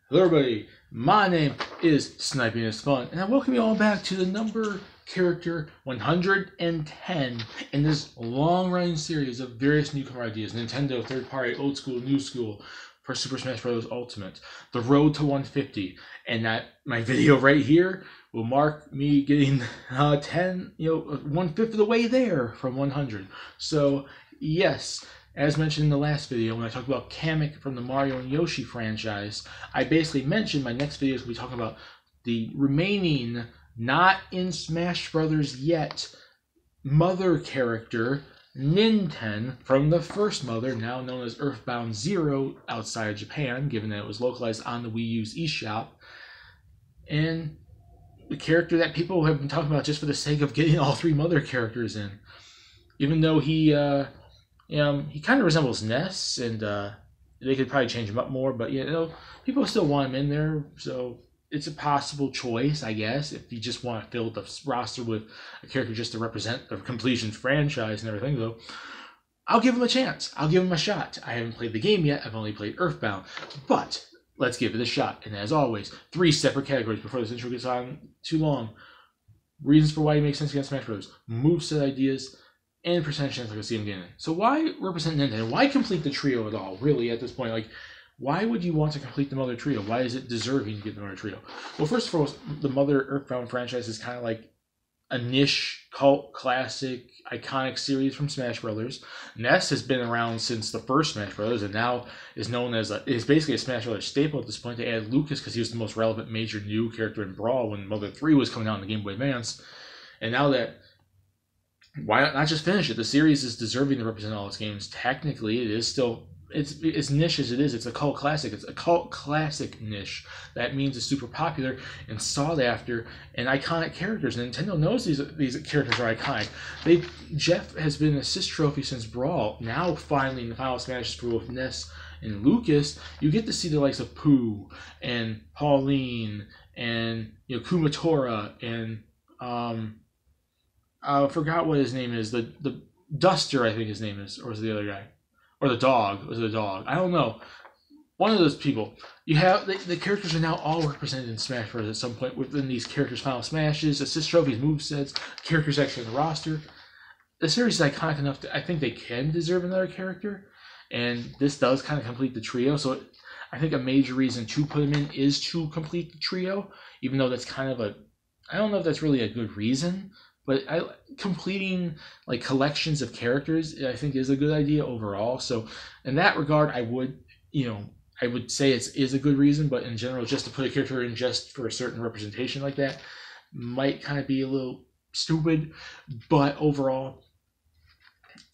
Hello everybody, my name is Sniping is Fun, and I welcome you all back to the number character 110 in this long-running series of various newcomer ideas, Nintendo, third-party, old school, new school, for Super Smash Bros. Ultimate, the road to 150, and that my video right here will mark me getting 1/5 of the way there from 100. So yes, as mentioned in the last video, when I talked about Kamek from the Mario and Yoshi franchise, I basically mentioned my next video is going to be talking about the remaining, not in Smash Brothers yet, mother character, Ninten, from the first mother, now known as Earthbound Zero outside of Japan, given that it was localized on the Wii U's eShop. And the character that people have been talking about just for the sake of getting all three mother characters in. Even though he kind of resembles Ness, and they could probably change him up more, but people still want him in there, so it's a possible choice, I guess, if you just want to fill the roster with a character just to represent the completion franchise and everything. Though I'll give him a chance. I'll give him a shot. I haven't played the game yet. I've only played Earthbound, but let's give it a shot. And as always, 3 separate categories before this intro gets on too long. Reasons for why he makes sense against Smash Bros. Moveset ideas, and percentage chance I can see him getting it. So why represent Ninten? Why complete the trio at all, really, at this point? Like, why would you want to complete the Mother Trio? Why is it deserving to get the Mother Trio? Well, first of all, the Mother Earthbound franchise is kind of like a niche, cult, classic, iconic series from Smash Brothers. Ness has been around since the first Smash Brothers, and now is known as is basically a Smash Brothers staple at this point. They added Lucas because he was the most relevant major new character in Brawl when Mother 3 was coming out on the Game Boy Advance. And now that, why not just finish it? The series is deserving to represent all its games. Technically, it is still, it's as niche as it is. It's a cult classic. It's a cult classic niche. That means it's super popular and sought after and iconic characters. And Nintendo knows these characters are iconic. Jeff has been an assist trophy since Brawl. Now, finally, in the final Smash Bros. With Ness and Lucas, you get to see the likes of Pooh and Pauline and Kumatora and I forgot what his name is. The Duster, I think his name is, or was it the other guy, or the dog? Was it a dog? I don't know. One of those people. You have the characters are now all represented in Smash Bros. At some point within these characters' final smashes, assist trophies, movesets, characters actually in the roster. The series is iconic enough that I think they can deserve another character, and this does kind of complete the trio. So I think a major reason to put him in is to complete the trio, even though that's kind of I don't know if that's really a good reason. But completing like collections of characters, I think, is a good idea overall. So in that regard, I would say it is a good reason. But in general, just to put a character in just for a certain representation like that might kind of be a little stupid. But overall,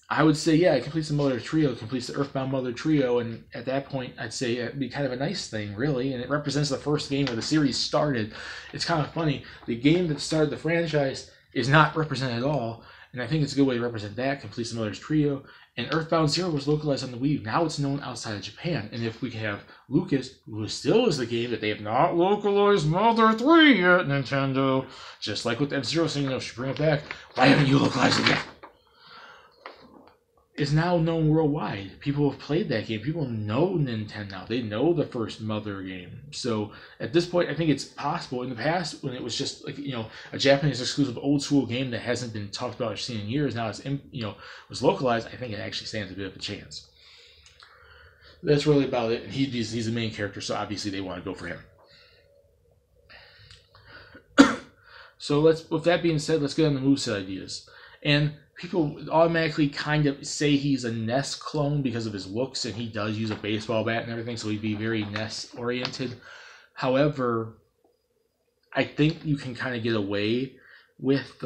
I would say, yeah, it completes the Mother Trio, it completes the Earthbound Mother Trio, and at that point, I'd say it'd be kind of a nice thing, really, and it represents the first game where the series started. It's kind of funny. The game that started the franchise is not represented at all, and I think it's a good way to represent that, completes the Mother's Trio. And Earthbound Zero was localized on the Wii U. Now it's known outside of Japan, and if we can have Lucas, who still is the game that they have not localized Mother 3 yet, Nintendo, just like with F-Zero saying, should bring it back, why haven't you localized it yet? Is now known worldwide. People have played that game. People know Ninten now. They know the first Mother game. So at this point, I think it's possible. In the past, when it was just like a Japanese exclusive old school game that hasn't been talked about or seen in years, now it's was localized. I think it actually stands a bit of a chance. That's really about it. And he's the main character, so obviously they want to go for him. So with that being said, let's get on the moveset ideas. And people automatically kind of say he's a Ness clone because of his looks, and he does use a baseball bat and everything, so he'd be very Ness-oriented. However, I think you can kind of get away with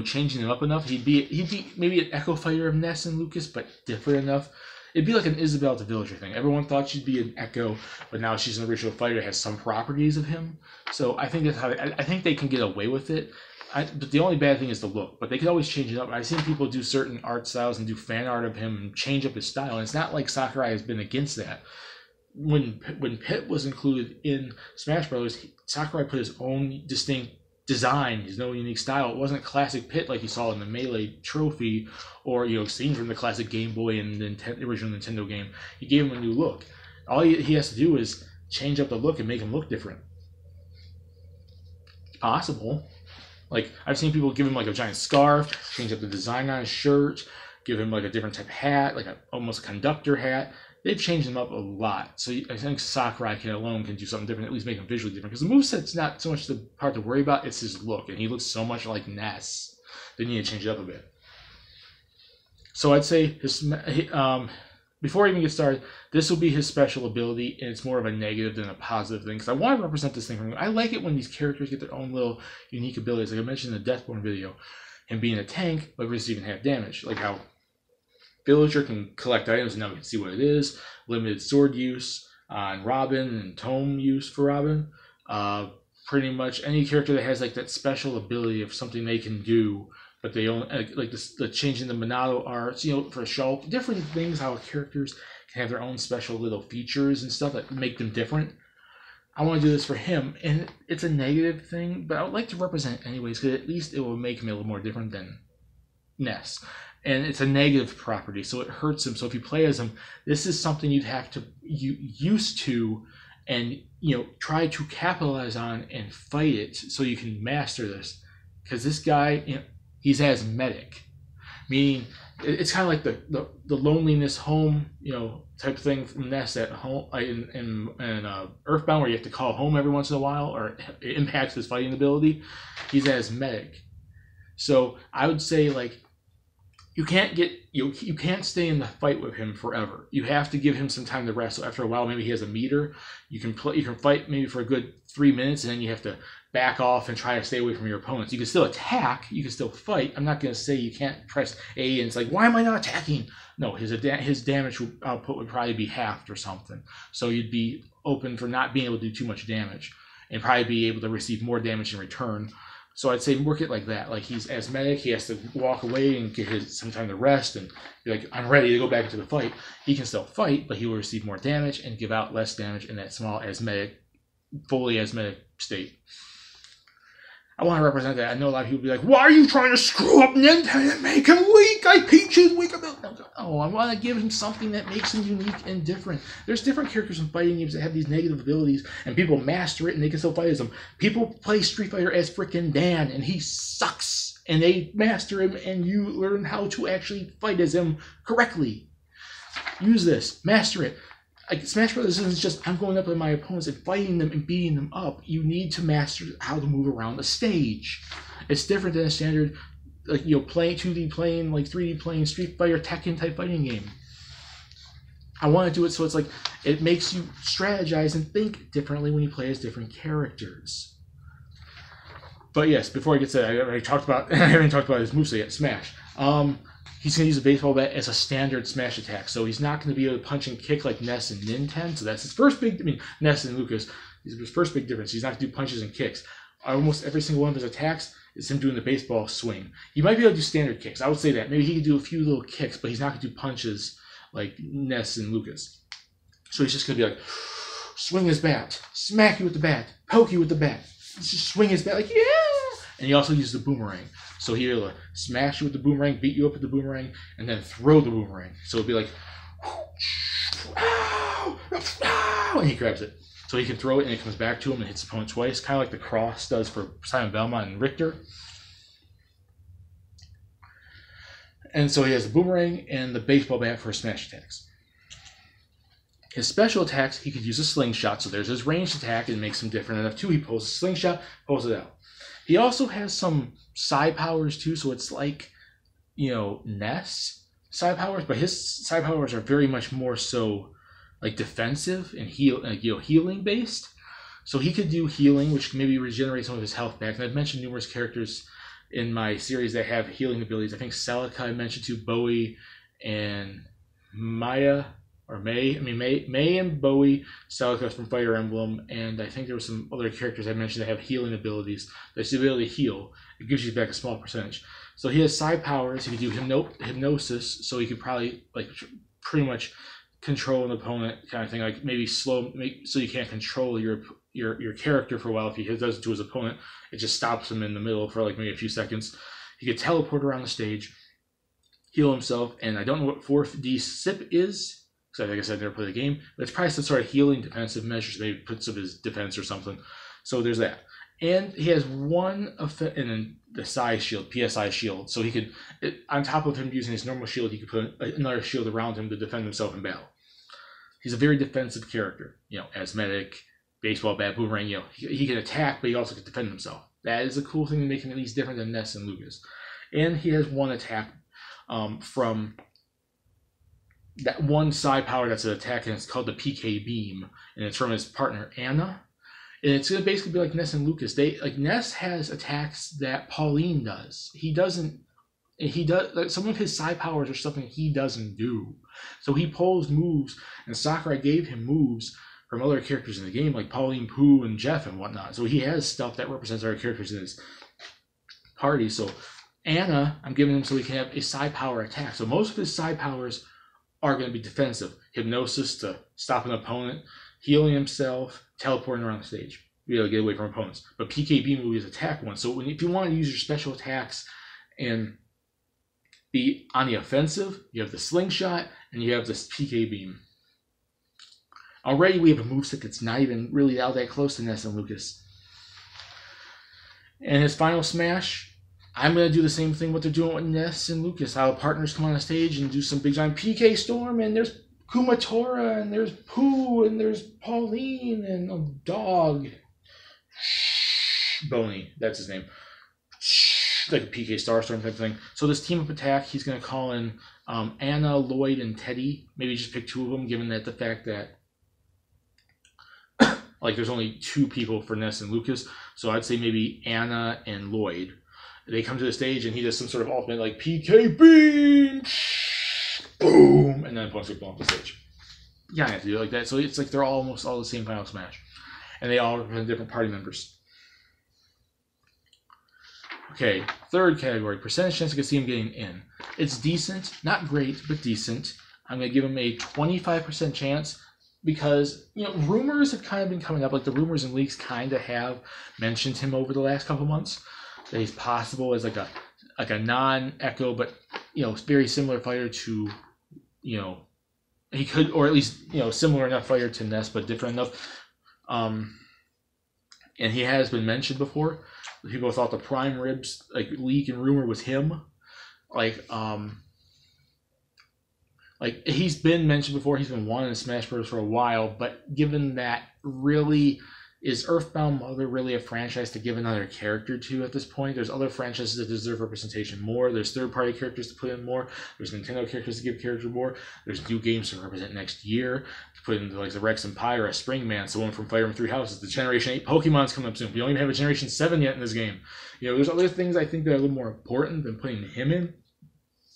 changing him up enough. He'd be maybe an Echo Fighter of Ness and Lucas, but different enough. It'd be like an Isabelle the Villager thing. Everyone thought she'd be an Echo, but now she's an original fighter that has some properties of him. So I think that's how I think they can get away with it. But the only bad thing is the look. But they could always change it up. I've seen people do certain art styles and do fan art of him and change up his style. And it's not like Sakurai has been against that. When Pit was included in Smash Bros., Sakurai put his own distinct design, his own unique style. It wasn't classic Pit like you saw in the Melee trophy or seen from the classic Game Boy and the original Nintendo game. He gave him a new look. All he has to do is change up the look and make him look different. It's possible. Like, I've seen people give him like a giant scarf, change up the design on his shirt, give him like a different type of hat, like almost a conductor hat. They've changed him up a lot. So I think Sakurai alone can do something different, at least make him visually different. Because the moveset's not so much the part to worry about, it's his look. And he looks so much like Ness. They need to change it up a bit. So I'd say before I even get started, this will be his special ability, and it's more of a negative than a positive thing. Because I want to represent this thing from him. I like it when these characters get their own little unique abilities. Like I mentioned in the Deathborn video, him being a tank, but receiving half damage. Like how Villager can collect items and now we can see what it is. Limited sword use on Robin and tome use for Robin. Pretty much any character that has like that special ability of something they can do, but they only like the changing the Monado arts, for Shulk, different things. How characters can have their own special little features and stuff that make them different. I want to do this for him, and it's a negative thing, but I would like to represent anyways because at least it will make him a little more different than Ness. And it's a negative property, so it hurts him. So if you play as him, this is something you'd have to used to, and try to capitalize on and fight it so you can master this. Because this guy, he's asthmatic, meaning it's kind of like the loneliness home, type of thing from Ness at home in Earthbound, where you have to call home every once in a while, or it impacts his fighting ability. He's asthmatic, so I would say like. You can't you can't stay in the fight with him forever. You have to give him some time to rest. So after a while, maybe he has a meter. You can fight maybe for a good 3 minutes, and then you have to back off and try to stay away from your opponents. You can still attack. You can still fight. I'm not going to say you can't press A and it's like, why am I not attacking? No, his damage output would probably be halved or something. So you'd be open for not being able to do too much damage, and probably be able to receive more damage in return. So I'd say work it like that. Like he's asthmatic, he has to walk away and get some time to rest and be like, I'm ready to go back into the fight. He can still fight, but he will receive more damage and give out less damage in that small fully asthmatic state. I want to represent that. I know a lot of people will be like, why are you trying to screw up Ninten and make him weak? Peach's weak ability. Oh, I want to give him something that makes him unique and different. There's different characters in fighting games that have these negative abilities, and people master it and they can still fight as them. People play Street Fighter as frickin' Dan, and he sucks. And they master him, and you learn how to actually fight as him correctly. Use this. Master it. Like Smash Brothers isn't just I'm going up with my opponents and fighting them and beating them up. You need to master how to move around the stage. It's different than a standard, like 2D playing, like 3D playing Street Fighter Tekken type fighting game. I want to do it so it's like it makes you strategize and think differently when you play as different characters. But yes, before I get to that, I haven't talked about his moveset yet. Smash. He's going to use a baseball bat as a standard smash attack, so he's not going to be able to punch and kick like Ness and Ninten. So that's his first big. Ness and Lucas. Is his first big difference. He's not going to do punches and kicks. Almost every single one of his attacks is him doing the baseball swing. He might be able to do standard kicks. I would say that maybe he could do a few little kicks, but he's not going to do punches like Ness and Lucas. So he's just going to be like, swing his bat, smack you with the bat, poke you with the bat, just swing his bat like yeah. And he also uses the boomerang. So he'll smash you with the boomerang, beat you up with the boomerang, and then throw the boomerang. So it'll be like, and he grabs it. So he can throw it and it comes back to him and hits the opponent twice, kind of like the cross does for Simon Belmont and Richter. And so he has the boomerang and the baseball bat for his smash attacks. His special attacks, he could use a slingshot. So there's his ranged attack and makes him different enough too. He pulls a slingshot, pulls it out. He also has some psi powers too, so it's like, Ness psi powers, but his psi powers are very much more so like defensive and healing based. So he could do healing, which maybe regenerate some of his health back. And I've mentioned numerous characters in my series that have healing abilities. I think Celica I mentioned too, Bowie and Maya. Or May and Bowie, Celica from Fire Emblem, and I think there were some other characters I mentioned that have healing abilities. That's the ability to heal. It gives you back a small percentage. So he has side powers. He can do hypnosis, so he could probably pretty much control an opponent, kind of thing. Like maybe so you can't control your character for a while. If he does it to his opponent, it just stops him in the middle for like maybe a few seconds. He could teleport around the stage, heal himself, and I don't know what 4D sip is. because like I said, I never played the game. But it's probably some sort of healing defensive measures. Maybe puts up his defense or something. So there's that. And he has one effect, and then the psi shield, PSI shield. So he could, on top of him using his normal shield, he could put another shield around him to defend himself in battle. He's a very defensive character. Asthmatic, baseball bat, boomerang. He can attack, but he also can defend himself. That is a cool thing to make him at least different than Ness and Lucas. And he has one attack from that one psi power that's an attack, and it's called the PK Beam, and it's from his partner Anna. And it's gonna basically be like Ness and Lucas. Ness has attacks that Pauline does. He doesn't. He does. Like, some of his psi powers are something he doesn't do. So he pulls moves, and Sakurai gave him moves from other characters in the game, like Pauline, Pooh, and Jeff and whatnot. So he has stuff that represents other characters in his party. So Anna, I'm giving him so he can have a psi power attack. So most of his psi powers are going to be defensive. Hypnosis to stop an opponent, healing himself, teleporting around the stage. Be able to get away from opponents. But PKB will be his attack one. So if you want to use your special attacks and be on the offensive, you have the slingshot and you have this PK beam. Already we have a moveset that's not even really all that close to Ness and Lucas. And his final smash, I'm going to do the same thing what they're doing with Ness and Lucas. How partners come on the stage and do some big giant PK Storm, and there's Kumatora, and there's Pooh, and there's Pauline, and a dog. Boney, that's his name. Like a PK Starstorm type thing. So this team-up attack, he's going to call in Anna, Lloyd, and Teddy. Maybe just pick two of them, given that the fact that there's only two people for Ness and Lucas. So I'd say maybe Anna and Lloyd. They come to the stage, and he does some sort of ultimate, like, PK Beam! Boom! And then opponents get blown off the stage. Yeah, I have to do it like that. So it's like they're almost all the same final smash. And they all represent different party members. Okay, third category, percentage chance I can see him getting in. It's decent, not great, but decent. I'm going to give him a 25% chance because, rumors have kind of been coming up. Like, the rumors and leaks kind of have mentioned him over the last couple months. That he's possible as like a non-Echo, but, very similar fighter to, he could, or at least, similar enough fighter to Ness, but different enough. And he has been mentioned before. People thought the prime ribs leak and rumor was him. He's been mentioned before. He's been wanting in Smash Bros. For a while, but given that, really, is Earthbound Mother really a franchise to give another character to at this point? There's other franchises that deserve representation more. There's third-party characters to put in more. There's Nintendo characters to give character more. There's new games to represent next year to put into the Rex and Pyra, Springman, someone from Fire Emblem Three Houses. The Generation 8 Pokemon's coming up soon. We don't even have a Generation 7 yet in this game. There's other things I think that are a little more important than putting him in.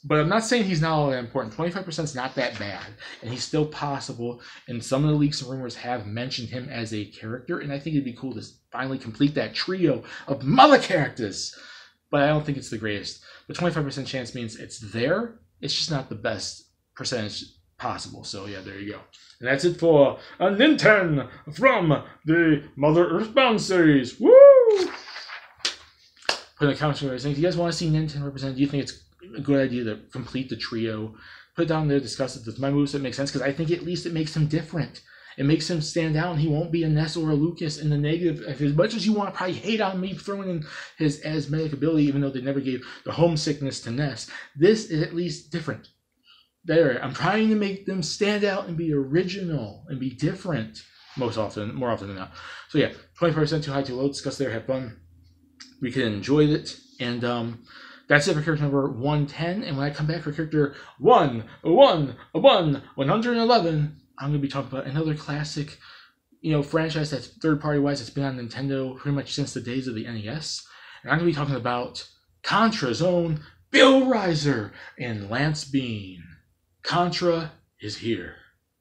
But I'm not saying he's not all that important. 25% is not that bad, and he's still possible. And some of the leaks and rumors have mentioned him as a character, and I think it'd be cool to finally complete that trio of mother characters. But I don't think it's the greatest. The 25% chance means it's there. It's just not the best percentage possible. So yeah, there you go. And that's it for a Ninten from the Mother Earthbound series. Woo! Put in the comments what do you guys want to see Ninten represented? Do you think it's a good idea to complete the trio? Put it down there, discuss it. Does my moveset make sense? Because I think at least it makes him different. It makes him stand out, and he won't be a Ness or a Lucas in the negative. As much as you want to probably hate on me throwing in his asthmatic ability, even though they never gave the homesickness to Ness, this is at least different. There, I'm trying to make them stand out and be original and be different more often than not. So yeah, 25% too high, too low. Discuss there, have fun. We can enjoy it, and that's it for character number 110. And when I come back for character 111, I'm going to be talking about another classic, franchise that's third-party wise that's been on Nintendo pretty much since the days of the NES. And I'm going to be talking about Contra's own Bill Riser and Lance Bean. Contra is here.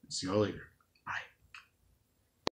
See you all later.